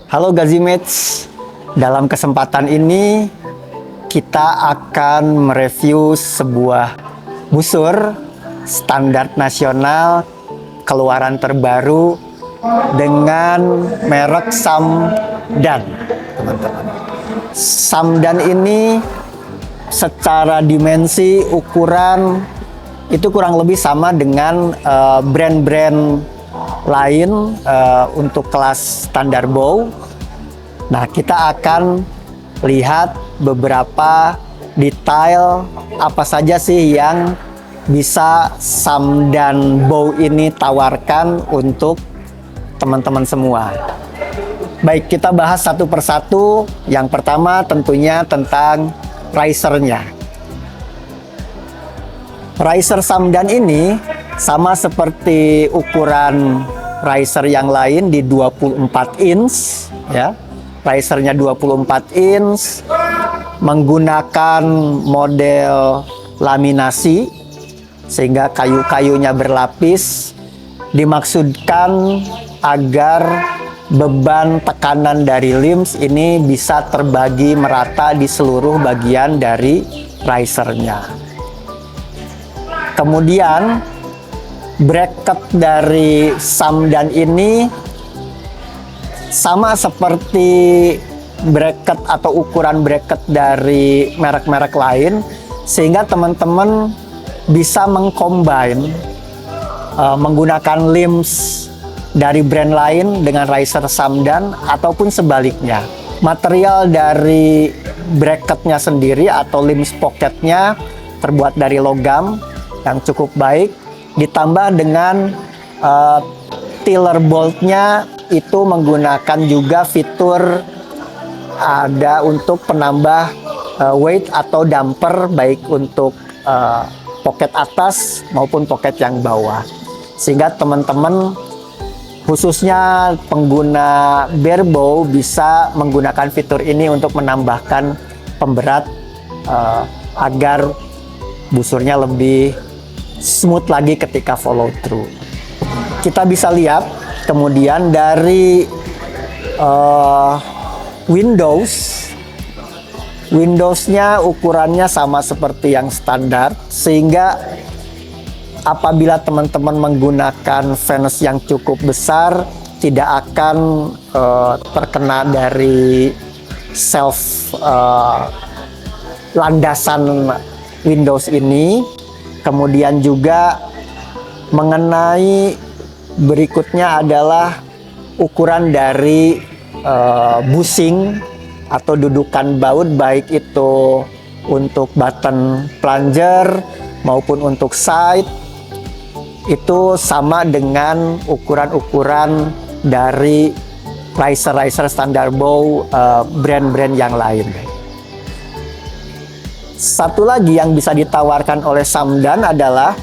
Halo Gazimates, dalam kesempatan ini kita akan mereview sebuah busur standar nasional keluaran terbaru dengan merek Samdan, teman-teman. Samdan ini secara dimensi, ukuran itu kurang lebih sama dengan brand-brand lain untuk kelas standar bow. Nah, kita akan lihat beberapa detail apa saja sih yang bisa Samdan bow ini tawarkan untuk teman-teman semua. Baik, kita bahas satu persatu. Yang pertama tentunya tentang risernya. Riser Samdan ini sama seperti ukuran riser yang lain di 24 inch ya. Risernya 24 inch menggunakan model laminasi sehingga kayu-kayunya berlapis, dimaksudkan agar beban tekanan dari limbs ini bisa terbagi merata di seluruh bagian dari risernya. Kemudian bracket dari Samdan ini sama seperti bracket atau ukuran bracket dari merek-merek lain, sehingga teman-teman bisa mengcombine menggunakan limbs dari brand lain dengan riser Samdan ataupun sebaliknya. Material dari bracketnya sendiri atau limbs pocketnya terbuat dari logam yang cukup baik, ditambah dengan tiller boltnya itu menggunakan juga fitur ada untuk penambah weight atau damper baik untuk pocket atas maupun pocket yang bawah, sehingga teman-teman khususnya pengguna barebow bisa menggunakan fitur ini untuk menambahkan pemberat agar busurnya lebih smooth lagi ketika follow through. Kita bisa lihat kemudian dari Windowsnya ukurannya sama seperti yang standar, sehingga apabila teman-teman menggunakan fans yang cukup besar tidak akan terkena dari self landasan Windows ini. Kemudian juga mengenai berikutnya adalah ukuran dari bushing atau dudukan baut, baik itu untuk button plunger maupun untuk side, itu sama dengan ukuran-ukuran dari riser standar bow brand-brand yang lain. Satu lagi yang bisa ditawarkan oleh Samdan adalah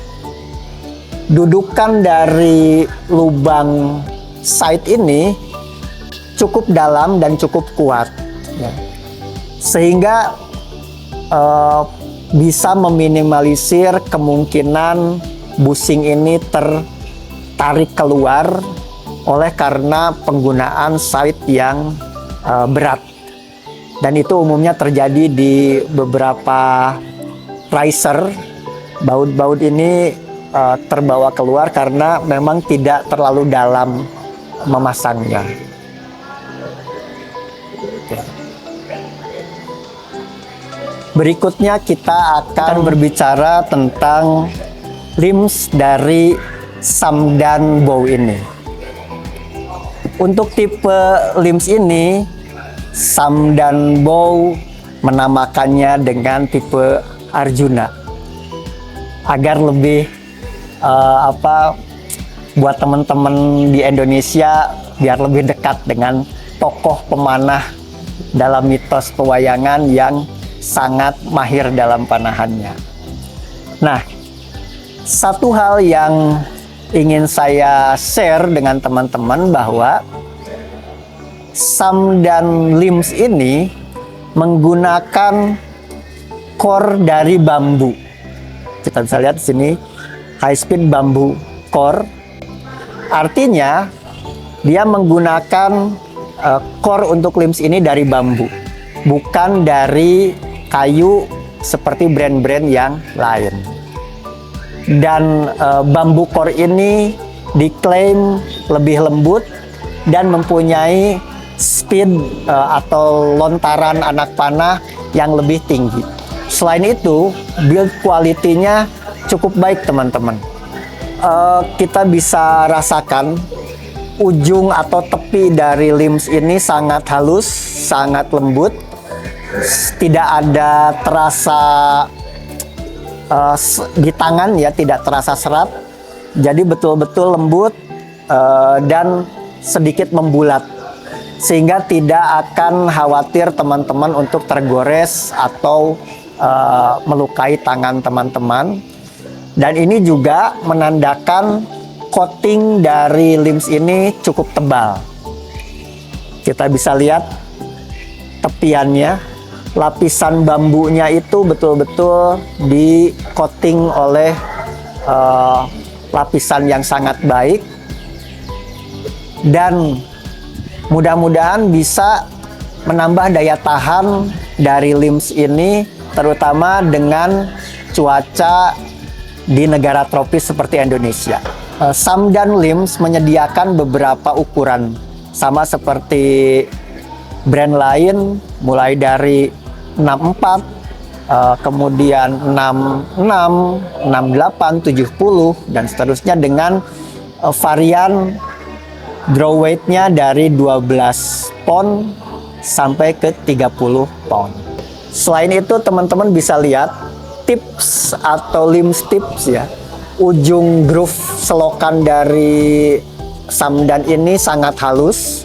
dudukan dari lubang side ini cukup dalam dan cukup kuat, ya. Sehingga bisa meminimalisir kemungkinan bushing ini tertarik keluar oleh karena penggunaan side yang berat. Dan itu umumnya terjadi di beberapa riser. Baut-baut ini terbawa keluar karena memang tidak terlalu dalam memasangnya. Berikutnya kita akan berbicara tentang limbs dari Samdan bow ini. Untuk tipe limbs ini, Samdan bow menamakannya dengan tipe Arjuna agar lebih buat teman-teman di Indonesia biar lebih dekat dengan tokoh pemanah dalam mitos pewayangan yang sangat mahir dalam panahannya. Nah, satu hal yang ingin saya share dengan teman-teman bahwa Samdan limbs ini menggunakan core dari bambu. Kita bisa lihat di sini high speed bambu core. Artinya dia menggunakan core untuk limbs ini dari bambu, bukan dari kayu seperti brand-brand yang lain. Dan bambu core ini diklaim lebih lembut dan mempunyai speed atau lontaran anak panah yang lebih tinggi. Selain itu, build quality-nya cukup baik teman-teman. Kita bisa rasakan ujung atau tepi dari limbs ini sangat halus, sangat lembut, tidak ada terasa di tangan ya, tidak terasa serat, jadi betul-betul lembut dan sedikit membulat, sehingga tidak akan khawatir teman-teman untuk tergores atau melukai tangan teman-teman. Dan ini juga menandakan coating dari limbs ini cukup tebal. Kita bisa lihat tepiannya, lapisan bambunya itu betul-betul di coating oleh lapisan yang sangat baik, dan mudah-mudahan bisa menambah daya tahan dari limbs ini, terutama dengan cuaca di negara tropis seperti Indonesia. Samdan Limbs menyediakan beberapa ukuran, sama seperti brand lain, mulai dari 64, kemudian 66, 68, 70, dan seterusnya, dengan varian draw weight-nya dari 12 pound sampai ke 30 pound. Selain itu, teman-teman bisa lihat tips atau limbs tips ya. Ujung groove selokan dari samdan ini sangat halus,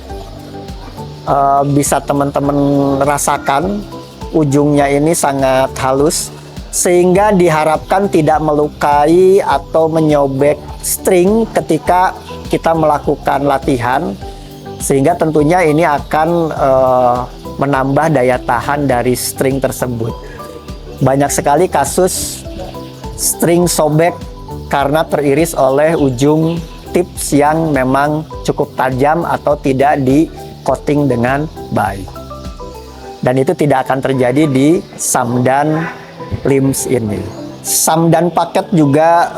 bisa teman-teman rasakan ujungnya ini sangat halus, sehingga diharapkan tidak melukai atau menyobek string ketika kita melakukan latihan, sehingga tentunya ini akan menambah daya tahan dari string tersebut. Banyak sekali kasus string sobek karena teriris oleh ujung tips yang memang cukup tajam atau tidak di coating dengan baik. Dan itu tidak akan terjadi di samdan limbs ini. Samdan paket juga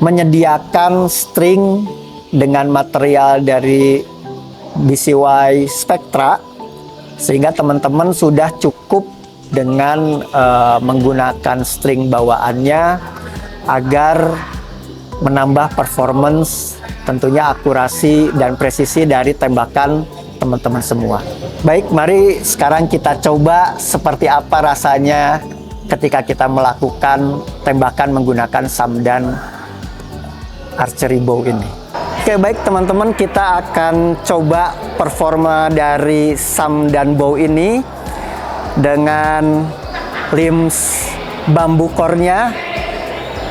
menyediakan string dengan material dari BCY Spectra, sehingga teman-teman sudah cukup dengan menggunakan string bawaannya agar menambah performance, tentunya akurasi dan presisi dari tembakan teman-teman semua. Baik, mari sekarang kita coba seperti apa rasanya ketika kita melakukan tembakan menggunakan samdan archery bow ini. Oke, baik teman-teman, kita akan coba performa dari samdan bow ini dengan limbs bambu core-nya.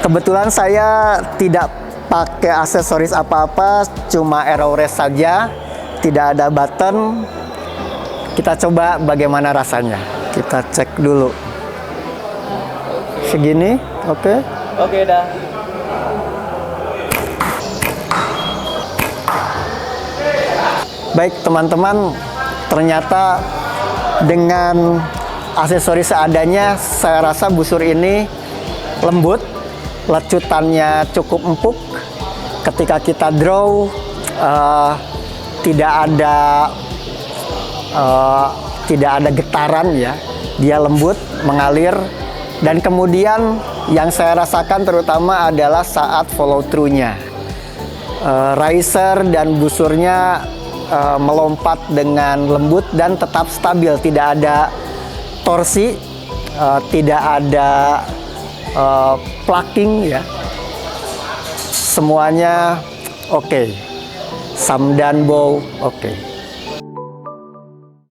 Kebetulan saya tidak pakai aksesoris apa-apa, cuma arrow rest saja, tidak ada button. Kita coba bagaimana rasanya. Kita cek dulu. Segini, oke? Oke, dah. Baik teman-teman, ternyata dengan aksesoris seadanya, saya rasa busur ini lembut, lecutannya cukup empuk. Ketika kita draw, tidak ada getaran ya, dia lembut, mengalir. Dan kemudian yang saya rasakan terutama adalah saat follow through-nya, riser dan busurnya melompat dengan lembut dan tetap stabil, tidak ada torsi, tidak ada plucking ya, semuanya oke. Samdan bow oke.